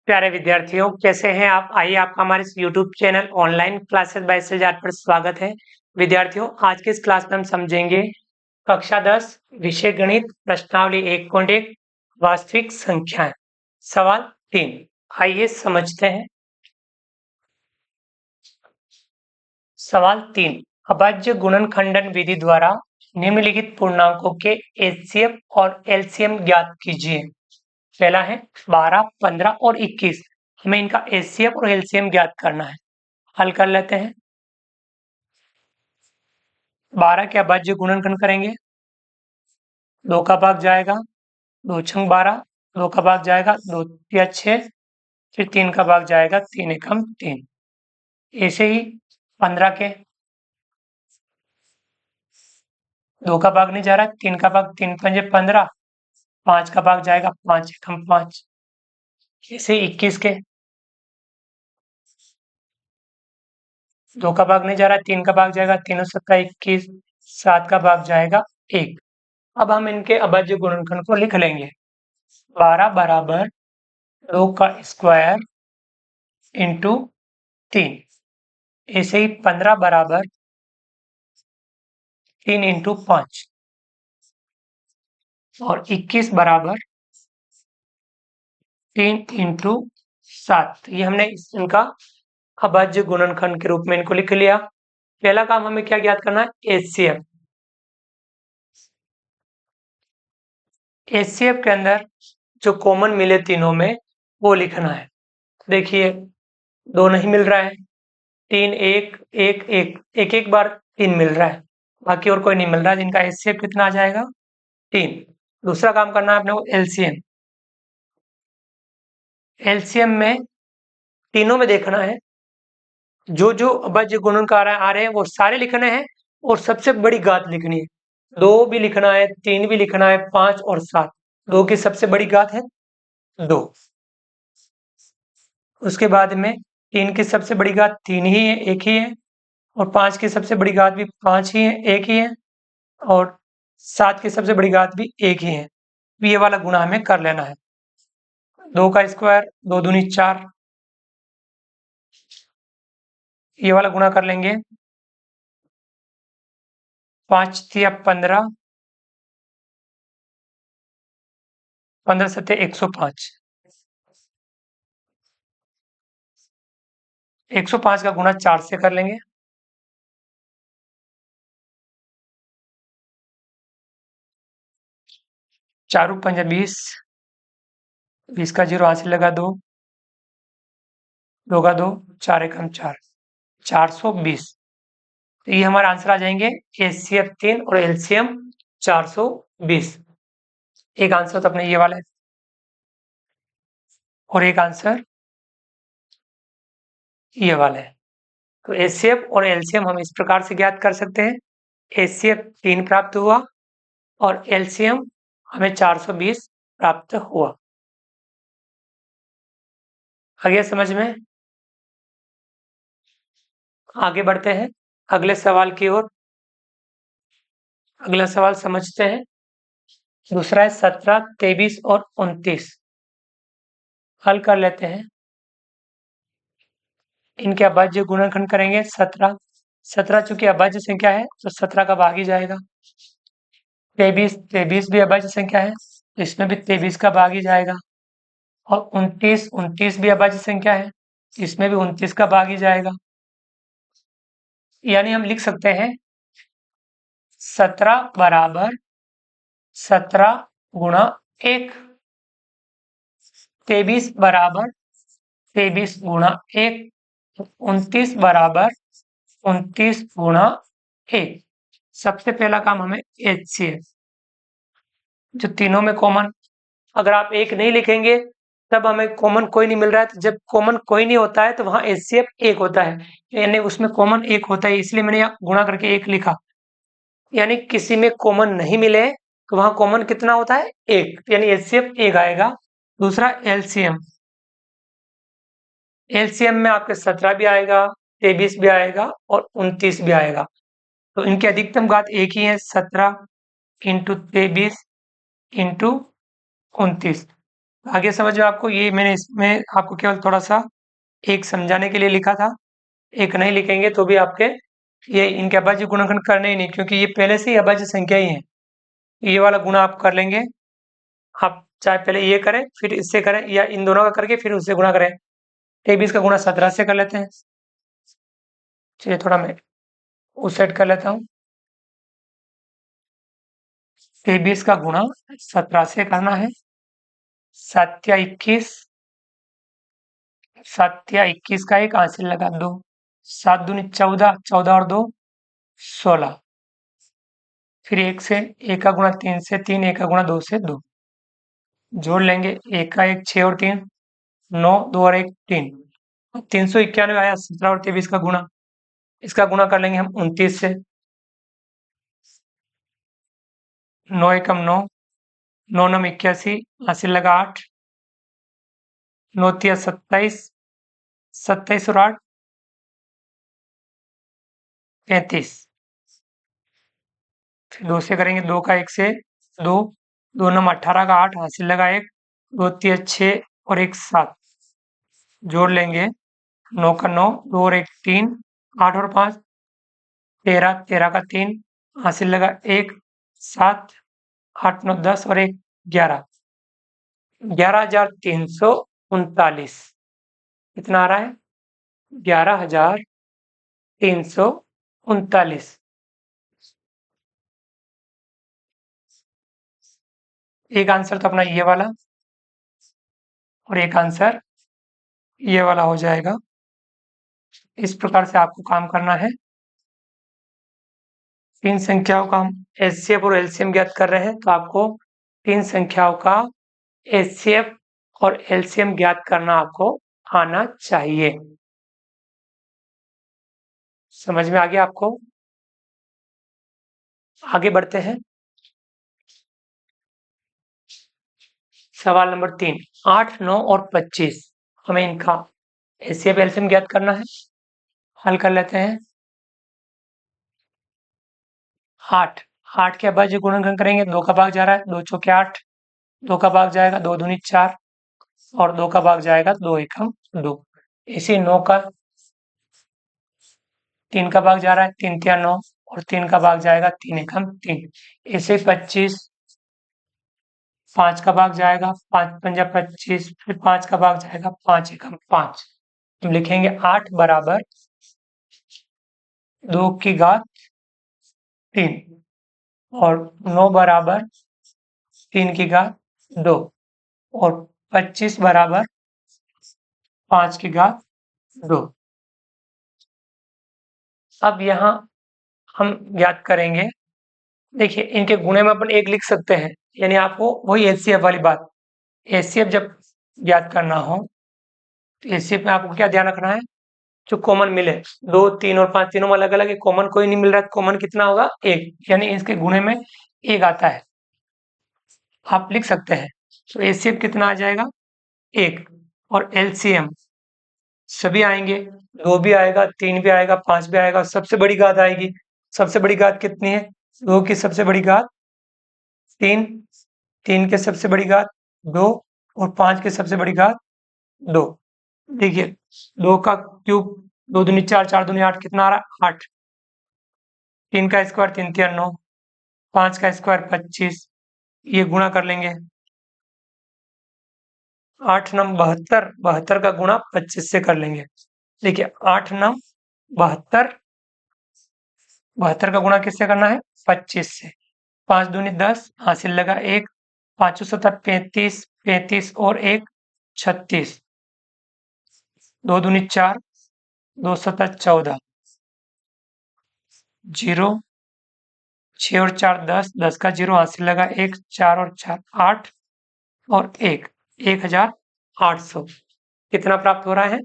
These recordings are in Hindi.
प्यारे विद्यार्थियों, कैसे हैं आप? आइए आपका हमारे इस YouTube channel online classes by एसएलजाट पर स्वागत है। विद्यार्थियों, आज के इस क्लास में हम समझेंगे कक्षा 10 विषय गणित प्रश्नावली 1.1 वास्तविक संख्याएं। सवाल 3। आइए समझते हैं। सवाल 3, अभाज्य गुणनखंडन विधि द्वारा निम्नलिखित पूर्णांकों के एचसीएफ और एलसीएम ज्ञात कीजिए। पहला है 12, 15 और 21। हमें इनका एचसीएफ और एलसीएम ज्ञात करना है। हल कर लेते हैं। 12 के अभाज्य गुणनखंड करेंगे, 2 का भाग जाएगा, 2 छंग 12, 2 का भाग जाएगा, 2 तिया 6, फिर 3 का भाग जाएगा, 3 एकम 3। ऐसे ही 15 के 2 का भाग नहीं जा रहा, 3 का भाग, 3 पंजे 15, 5 का भाग जाएगा, 5 एकम 5। ऐसे 21 के 2 का भाग नहीं जा रहा, 3 का भाग जाएगा, 3 सत्ता 21, 7 का भाग जाएगा 1। अब हम इनके अभाज्य गुणनखंड को लिख लेंगे। 12 बराबर 2 का स्क्वायर इंटू 3। ऐसे ही 15 बराबर 3 इंटू 5 और 21 बराबर 3 इंटू 7। ये हमने इनका अभाज्य गुणनखंड के रूप में इनको लिख लिया। पहला काम हमें क्या ज्ञात करना है? एचसीएफ। एचसीएफ के अंदर जो कॉमन मिले तीनों में वो लिखना है। देखिए 2 नहीं मिल रहा है, 3 1 1 1 एक एक बार 3 मिल रहा है, बाकी और कोई नहीं मिल रहा है, जिनका एचसीएफ कितना आ जाएगा? 3। दूसरा काम करना है अपने को एलसीएम। एलसीएम में तीनों में देखना है, जो जो अभाज्य गुणनकार आ रहे हैं वो सारे लिखने हैं और सबसे बड़ी घात लिखनी है। 2 भी लिखना है, 3 भी लिखना है, 5 और 7। 2 की सबसे बड़ी घात है 2। उसके बाद में 3 की सबसे बड़ी घात 3 ही है, एक ही है, और 5 की सबसे बड़ी घात भी 5 ही है, एक ही है, और 7 की सबसे बड़ी घात भी एक ही है। ये वाला गुणा हमें कर लेना है। 2 का स्क्वायर 2 दूनी 4, ये वाला गुणा कर लेंगे। 5 तिया 15, 15 सत्ते 105। 105 का गुणा 4 से कर लेंगे। 4 पंजा 20, 20 का 0 हाथ से लगा 2, 2 का 2, 4 एकम 4, 420। तो ये हमारा आंसर आ जाएंगे एचसीएफ 3 और एलसीएम 420। एक आंसर तो अपने ये वाला है और एक आंसर ये वाला है। तो एचसीएफ और एलसीएम हम इस प्रकार से ज्ञात कर सकते हैं। एचसीएफ 3 प्राप्त हुआ और एलसीएम हमें 420 प्राप्त हुआ। आ गया समझ में? आगे बढ़ते हैं अगले सवाल की ओर। अगला सवाल समझते हैं। दूसरा है 17, 23 और 29। हल कर लेते हैं। इनके अभाज्य गुणनखंड करेंगे। 17 चूंकि अभाज्य संख्या है तो 17 का भाग ही जाएगा। 23 भी अभाज्य संख्या है तो इसमें भी 23 का भाग ही जाएगा। और 29 भी अभाज्य संख्या है, इसमें भी 29 का भाग ही जाएगा। यानी हम लिख सकते हैं 17 बराबर 17 गुणा 1, 23 बराबर 23 गुणा 1, 29 बराबर 29 गुणा 1। सबसे पहला काम हमें एचसीएफ, जो तीनों में कॉमन, अगर आप एक नहीं लिखेंगे तब हमें कॉमन कोई नहीं मिल रहा है, तो जब कॉमन कोई नहीं होता है तो वहां एचसीएफ 1 होता है, यानी उसमें कॉमन 1 होता है, इसलिए मैंने यहाँ गुणा करके 1 लिखा। यानी किसी में कॉमन नहीं मिले तो वहां कॉमन कितना होता है? 1, यानी एचसीएफ 1 आएगा। दूसरा एलसीएम, एलसीएम में आपके 17 भी आएगा, 23 भी आएगा और 29 भी आएगा। तो इनकी अधिकतम घात एक ही है, 17 इंटू 23 इंटू 29। आगे समझ में आपको, ये मैंने इसमें आपको केवल थोड़ा सा एक समझाने के लिए लिखा था। एक नहीं लिखेंगे तो भी आपके ये इनके अभाज्य गुणनखंड करने ही नहीं, क्योंकि ये पहले से ही अभाज्य संख्या ही है। ये वाला गुणा आप कर लेंगे। आप चाहे पहले ये करें फिर इससे करें, या इन दोनों का करके फिर उससे गुणा करें। 23 का गुणा 17 से कर लेते हैं। चलिए थोड़ा मैं उस साइड कर लेता हूँ। 23 का गुणा 17 से करना है। 7 या 21, 7 या 21 का एक हासिल लगा 2, 7 दूनी 14, 14 और 2 16। फिर 1 से 1 का गुणा 3 से 3, 1 का गुणा 2 से 2 जोड़ लेंगे। 1 का 1 6 और 3 9, 2 और 1 3, 391 आया। 17 और 23 का गुणा, इसका गुणा कर लेंगे हम 29 से। 9 एकम 9, 9 नम 81, हासिल लगा 8, 9 तिया 27, 27 और 8 35। फिर 2 से करेंगे, 2 का 1 से 2, 2 नम 18 का 8, हासिल लगा 1, 2 तिया 6 और 1 7 जोड़ लेंगे। 9 का 9, 2 और 1 3, 8 और 5 13, 13 का 3, हासिल लगा 1 7, 8 9 10 और 1 11, 11,339। कितना आ रहा है? 11,339। एक आंसर तो अपना ये वाला, और एक आंसर ये वाला हो जाएगा। इस प्रकार से आपको काम करना है। तीन संख्याओं का हम एचसीएफ और एलसीएम ज्ञात कर रहे हैं, तो आपको तीन संख्याओं का एचसीएफ और एलसीएम ज्ञात करना आपको आना चाहिए। समझ में आ गया आपको? आगे बढ़ते हैं। सवाल नंबर 3, 8 9 और 25 हमें इनका एचसीएफ एलसीएम ज्ञात करना है। हल कर लेते हैं। 8 के अभाज्य गुणनखंड करेंगे। 2 का भाग जा रहा है, 2 चौके 8, 2 का भाग जाएगा 2 दूनी 4 और 2 का भाग जाएगा 2 एकम 2। इसी 9 का 3 का भाग जा रहा है, 3 तिया 9 और 3 का भाग जाएगा 3 एकम 3। इसे 25, 5 का भाग जाएगा 5 पंजा 25, फिर 5 का भाग जाएगा 5 एकम 5। हम लिखेंगे 8 बराबर 2 की घात 3 और 9 बराबर 3 की घात 2 और 25 बराबर 5 की घात 2। अब यहाँ हम ज्ञात करेंगे। देखिए इनके गुणे में अपन एक लिख सकते हैं, यानी आपको वही एचसीएफ वाली बात, एचसीएफ जब ज्ञात करना हो तो एचसीएफ में आपको क्या ध्यान रखना है, जो कॉमन मिले। 2 3 और 5 तीनों में अलग अलग है, कॉमन कोई नहीं मिल रहा है। कॉमन कितना होगा? एक, यानी इसके गुणे में एक आता है, आप लिख सकते हैं। तो एचसीएफ कितना आ जाएगा? एक। और एलसीएम सभी आएंगे, 2 भी आएगा, 3 भी आएगा, 5 भी आएगा, सबसे बड़ी घात आएगी। सबसे बड़ी घात कितनी है? 2 की सबसे बड़ी घात 3, 3 के सबसे बड़ी घात 2 और 5 की सबसे बड़ी घात 2। देखिए 2 का क्यूब 2 दूनी 4, 4 दूनी 8, कितना आ रहा है? 8। 3 का स्क्वायर 3 तिया 9, 5 का स्क्वायर 25, ये गुणा कर लेंगे। 8 नम 72, 72 का गुणा 25 से कर लेंगे। देखिए 8 नम 72, 72 का गुणा किससे करना है? 25 से। 5 दूनी 10, हासिल लगा 1, 5 7 35, 35 और 1 36, 2 दूनी 4, 2 7 14, 0, 6 और 4 10, 10 का 0, हासिल लगा 1, 4 और 4 8 और 1, 1800। कितना प्राप्त हो रहा है?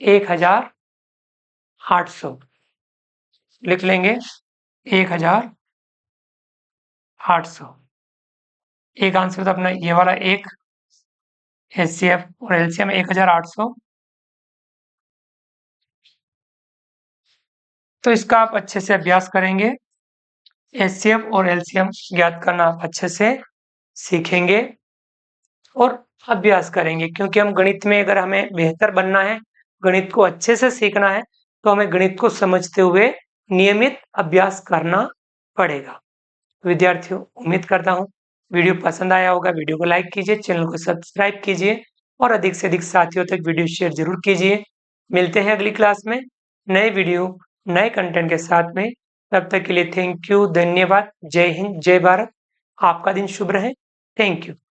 1800 लिख लेंगे। 1800 एक आंसर तो अपना ये वाला एक, एचसीएफ और एलसीएम 1800। तो इसका आप अच्छे से अभ्यास करेंगे, एचसीएफ और एलसीएम ज्ञात करना आप अच्छे से सीखेंगे। और अभ्यास करेंगे, क्योंकि हम गणित में अगर हमें बेहतर बनना है, गणित को अच्छे से सीखना है, तो हमें गणित को समझते हुए नियमित अभ्यास करना पड़ेगा। विद्यार्थियों, उम्मीद करता हूँ वीडियो पसंद आया होगा। वीडियो को लाइक कीजिए, चैनल को सब्सक्राइब कीजिए और अधिक से अधिक साथियों तक वीडियो शेयर जरूर कीजिए। मिलते हैं अगली क्लास में नए वीडियो, नए कंटेंट के साथ में। तब तक के लिए थैंक यू, धन्यवाद। जय हिंद, जय भारत। आपका दिन शुभ रहे। Thank you.